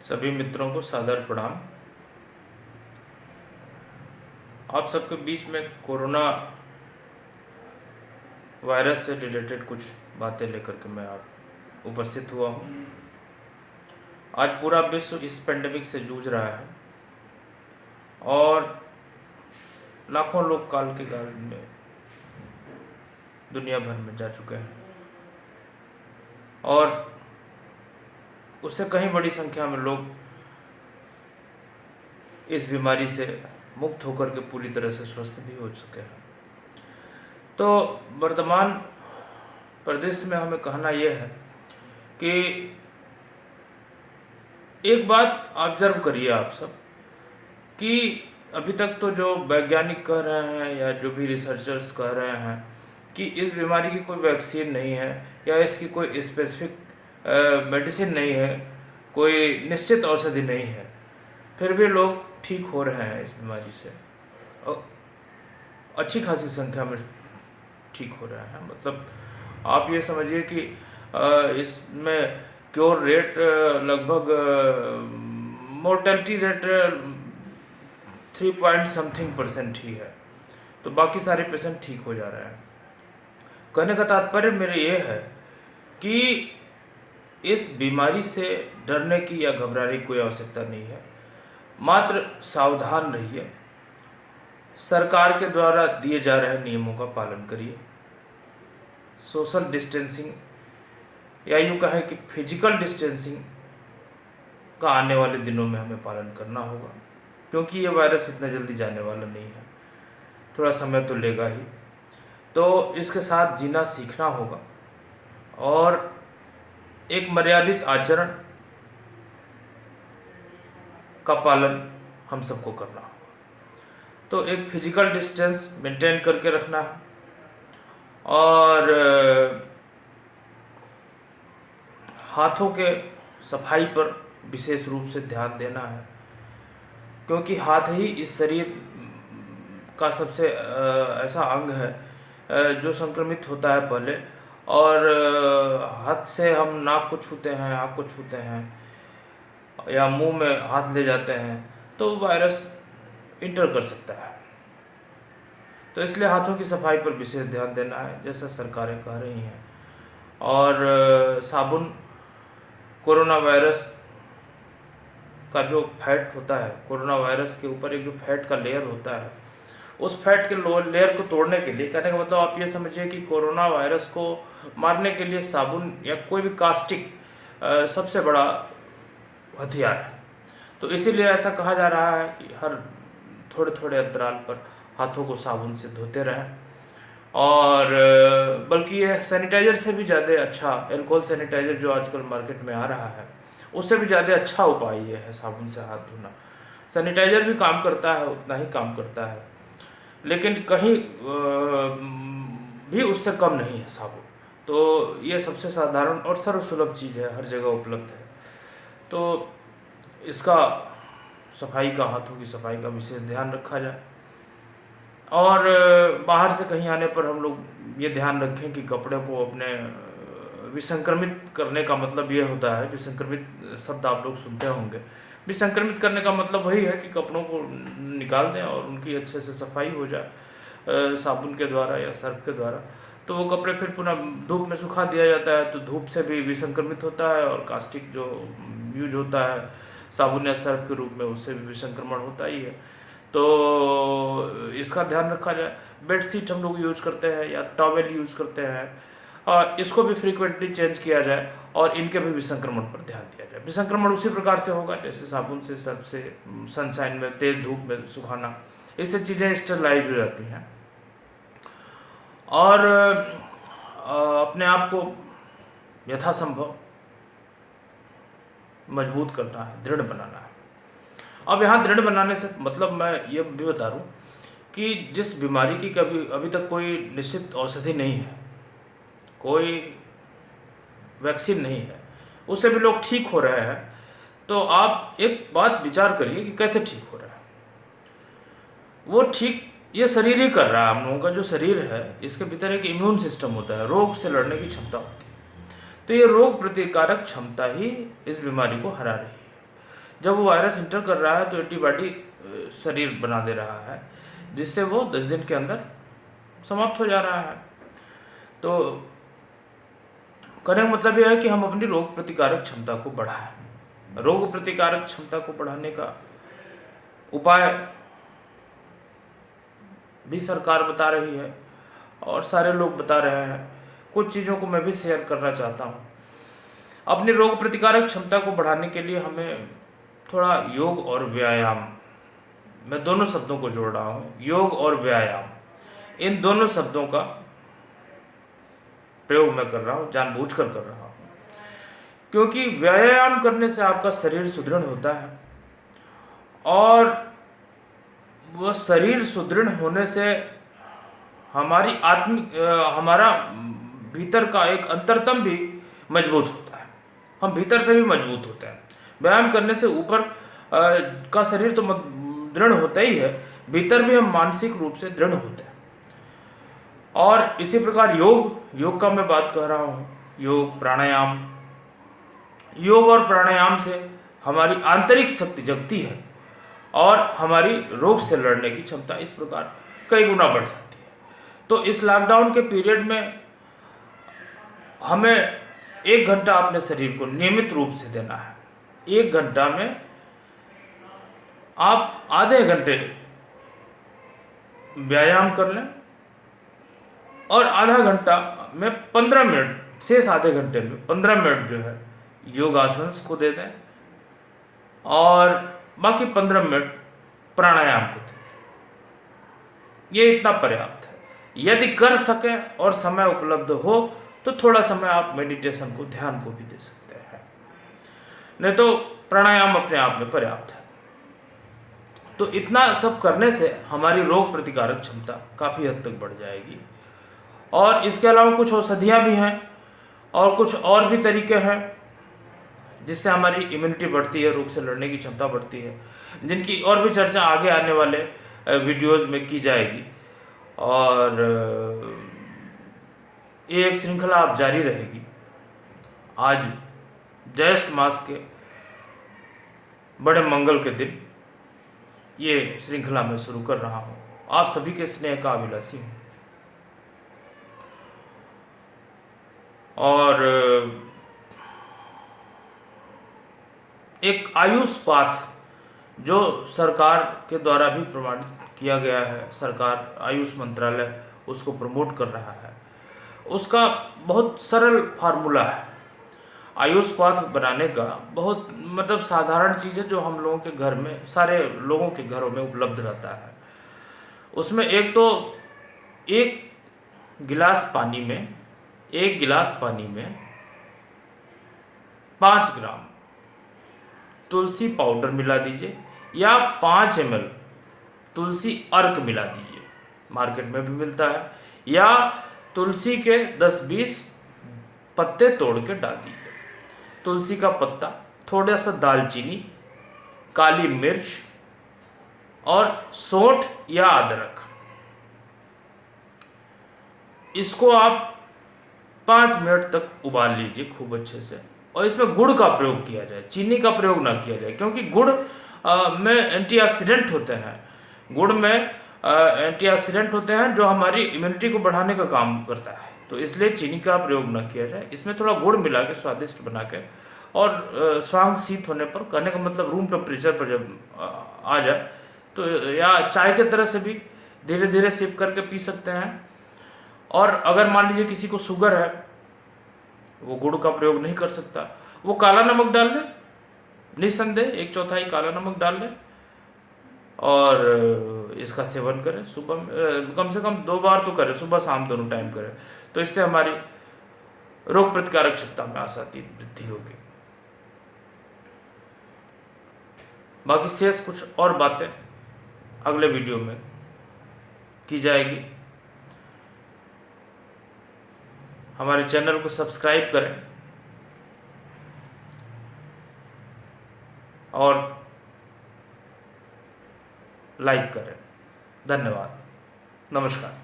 सभी मित्रों को सादर प्रणाम। आप सबके बीच में कोरोना वायरस से रिलेटेड कुछ बातें लेकर के मैं आप उपस्थित हुआ हूँ। आज पूरा विश्व इस पेंडेमिक से जूझ रहा है और लाखों लोग काल के काल में दुनिया भर में जा चुके हैं और उससे कहीं बड़ी संख्या में लोग इस बीमारी से मुक्त होकर के पूरी तरह से स्वस्थ भी हो चुके हैं। तो वर्तमान परिदृश्य में हमें कहना यह है कि एक बात ऑब्जर्व करिए आप सब कि अभी तक तो जो वैज्ञानिक कह रहे हैं या जो भी रिसर्चर्स कह रहे हैं कि इस बीमारी की कोई वैक्सीन नहीं है या इसकी कोई स्पेसिफिक मेडिसिन नहीं है, कोई निश्चित औषधि नहीं है, फिर भी लोग ठीक हो रहे हैं इस बीमारी से और अच्छी खासी संख्या में ठीक हो रहे हैं। मतलब आप ये समझिए कि इसमें क्योर रेट लगभग मोर्टेलिटी रेट 3 पॉइंट समथिंग % ही है, तो बाकी सारे पेशेंट ठीक हो जा रहे हैं। कहने का तात्पर्य मेरा ये है कि इस बीमारी से डरने की या घबराने की कोई आवश्यकता नहीं है, मात्र सावधान रहिए, सरकार के द्वारा दिए जा रहे नियमों का पालन करिए, सोशल डिस्टेंसिंग या यूँ कहें कि फिजिकल डिस्टेंसिंग का आने वाले दिनों में हमें पालन करना होगा, क्योंकि ये वायरस इतना जल्दी जाने वाला नहीं है, थोड़ा समय तो लेगा ही। तो इसके साथ जीना सीखना होगा और एक मर्यादित आचरण का पालन हम सबको करना होगा। तो एक फिजिकल डिस्टेंस मेंटेन करके रखना है और हाथों के सफाई पर विशेष रूप से ध्यान देना है, क्योंकि हाथ ही इस शरीर का सबसे ऐसा अंग है जो संक्रमित होता है पहले, और हाथ से हम नाक को छूते हैं, आँख को छूते हैं या मुंह में हाथ ले जाते हैं तो वायरस इंटर कर सकता है। तो इसलिए हाथों की सफाई पर विशेष ध्यान देना है, जैसा सरकारें कह रही हैं। और साबुन कोरोना वायरस का जो फैट होता है, कोरोना वायरस के ऊपर एक जो फैट का लेयर होता है, उस फैट के लेयर को तोड़ने के लिए, कहने का मतलब आप ये समझिए कि कोरोना वायरस को मारने के लिए साबुन या कोई भी कास्टिक सबसे बड़ा हथियार है। तो इसीलिए ऐसा कहा जा रहा है कि हर थोड़े थोड़े अंतराल पर हाथों को साबुन से धोते रहें, और बल्कि यह सैनिटाइज़र से भी ज़्यादा अच्छा, एल्कोहल सैनिटाइज़र जो आजकल मार्केट में आ रहा है, उससे भी ज़्यादा अच्छा उपाय ये है साबुन से हाथ धोना। सैनिटाइज़र भी काम करता है, उतना ही काम करता है, लेकिन कहीं भी उससे कम नहीं है साबुन। तो ये सबसे साधारण और सर्वसुलभ चीज़ है, हर जगह उपलब्ध है। तो इसका सफाई का, हाथों की सफाई का विशेष ध्यान रखा जाए। और बाहर से कहीं आने पर हम लोग ये ध्यान रखें कि कपड़े को अपने विसंक्रमित करने का मतलब ये होता है, विसंक्रमित शब्द आप लोग सुनते होंगे, विसंक्रमित करने का मतलब वही है कि कपड़ों को निकाल दें और उनकी अच्छे से सफाई हो जाए साबुन के द्वारा या सर्फ के द्वारा, तो वो कपड़े फिर पुनः धूप में सुखा दिया जाता है, तो धूप से भी विसंक्रमित होता है, और कास्टिक जो यूज होता है साबुन या सर्फ के रूप में, उससे भी विसंक्रमण होता ही है। तो इसका ध्यान रखा जाए। बेडशीट हम लोग यूज करते हैं या टॉवेल यूज करते हैं, इसको भी फ्रीक्वेंटली चेंज किया जाए और इनके भी विसंक्रमण पर ध्यान दिया जाए। विसंक्रमण उसी प्रकार से होगा जैसे साबुन से, सर्फ से, सनशाइन में, तेज धूप में सुखाना, इससे चीज़ें स्टरलाइज हो जाती हैं। और अपने आप को यथासंभव मजबूत करना है, दृढ़ बनाना है। अब यहाँ दृढ़ बनाने से मतलब मैं ये भी बता दूँ कि जिस बीमारी की कभी अभी तक कोई निश्चित औषधि नहीं है, कोई वैक्सीन नहीं है, उससे भी लोग ठीक हो रहे हैं, तो आप एक बात विचार करिए कि कैसे ठीक हो रहा है। वो ठीक ये शरीर ही कर रहा है। हम लोगों का जो शरीर है, इसके भीतर एक इम्यून सिस्टम होता है, रोग से लड़ने की क्षमता होती है। तो ये रोग प्रतिकारक क्षमता ही इस बीमारी को हरा रही है। जब वो वायरस इंटर कर रहा है तो एंटीबॉडी शरीर बना दे रहा है, जिससे वो 10 दिन के अंदर समाप्त हो जा रहा है। तो कहने का मतलब यह है कि हम अपनी रोग प्रतिकारक क्षमता को बढ़ाएं। रोग प्रतिकारक क्षमता को बढ़ाने का उपाय भी सरकार बता रही है और सारे लोग बता रहे हैं। कुछ चीज़ों को मैं भी शेयर करना चाहता हूँ। अपनी रोग प्रतिकारक क्षमता को बढ़ाने के लिए हमें थोड़ा योग और व्यायाम, मैं दोनों शब्दों को जोड़ रहा हूँ, योग और व्यायाम, इन दोनों शब्दों का प्रयोग मैं कर रहा हूँ, जानबूझकर कर रहा हूँ, क्योंकि व्यायाम करने से आपका शरीर सुदृढ़ होता है और वह शरीर सुदृढ़ होने से हमारी हमारा भीतर का एक अंतरतम भी मजबूत होता है। हम भीतर से भी मजबूत होते हैं। व्यायाम करने से ऊपर का शरीर तो दृढ़ होता ही है, भीतर भी हम मानसिक रूप से दृढ़ होते हैं। और इसी प्रकार योग का मैं बात कर रहा हूँ, योग और प्राणायाम से हमारी आंतरिक शक्ति जगती है और हमारी रोग से लड़ने की क्षमता इस प्रकार कई गुना बढ़ जाती है। तो इस लॉकडाउन के पीरियड में हमें 1 घंटा अपने शरीर को नियमित रूप से देना है। 1 घंटा में आप आधे घंटे व्यायाम कर लें और आधा घंटा में 15 मिनट, शेष आधे घंटे में 15 मिनट जो है योगासन को दे दें और बाकी 15 मिनट प्राणायाम को दें। ये इतना पर्याप्त है। यदि कर सकें और समय उपलब्ध हो तो थोड़ा समय आप मेडिटेशन को, ध्यान को भी दे सकते हैं, नहीं तो प्राणायाम अपने आप में पर्याप्त है। तो इतना सब करने से हमारी रोग प्रतिकारक क्षमता काफ़ी हद तक बढ़ जाएगी। और इसके अलावा कुछ औषधियाँ भी हैं और कुछ और भी तरीके हैं जिससे हमारी इम्यूनिटी बढ़ती है, रोग से लड़ने की क्षमता बढ़ती है, जिनकी और भी चर्चा आगे आने वाले वीडियोस में की जाएगी। और ये एक श्रृंखला अब जारी रहेगी। आज ज्येष्ठ मास के बड़े मंगल के दिन ये श्रृंखला मैं शुरू कर रहा हूँ। आप सभी के स्नेह का अभिलाषी हूँ। और एक आयुष पाथ जो सरकार के द्वारा भी प्रमाणित किया गया है, सरकार आयुष मंत्रालय उसको प्रमोट कर रहा है, उसका बहुत सरल फार्मूला है। आयुष पाथ बनाने का बहुत मतलब साधारण चीज़ है जो हम लोगों के घर में, सारे लोगों के घरों में उपलब्ध रहता है। उसमें एक तो 1 गिलास पानी में 5 ग्राम तुलसी पाउडर मिला दीजिए या 5 ml तुलसी अर्क मिला दीजिए, मार्केट में भी मिलता है, या तुलसी के 10-20 पत्ते तोड़ के डाल दीजिए। तुलसी का पत्ता, थोड़ा सा दालचीनी, काली मिर्च और सौंठ या अदरक, इसको आप 5 मिनट तक उबाल लीजिए खूब अच्छे से। और इसमें गुड़ का प्रयोग किया जाए, चीनी का प्रयोग ना किया जाए, क्योंकि गुड़ में एंटीऑक्सीडेंट होते हैं। गुड़ में एंटीऑक्सीडेंट होते हैं जो हमारी इम्यूनिटी को बढ़ाने का काम करता है, तो इसलिए चीनी का प्रयोग न किया जाए। इसमें थोड़ा गुड़ मिला के स्वादिष्ट बना के, और स्वांग शीत होने पर, कहने का मतलब रूम टेम्परेचर पर जब आ जाए तो, या चाय के तरह से भी धीरे धीरे सिप करके पी सकते हैं। और अगर मान लीजिए किसी को शुगर है, वो गुड़ का प्रयोग नहीं कर सकता, वो काला नमक डाल ले, निस्संदेह 1/4 काला नमक डाल ले और इसका सेवन करें। सुबह में कम से कम 2 बार तो करें, सुबह शाम दोनों टाइम करें, तो इससे हमारी रोग प्रतिकारक क्षमता में आसानी वृद्धि होगी। बाकी शेष कुछ और बातें अगले वीडियो में की जाएगी। हमारे चैनल को सब्सक्राइब करें और लाइक करें। धन्यवाद, नमस्कार।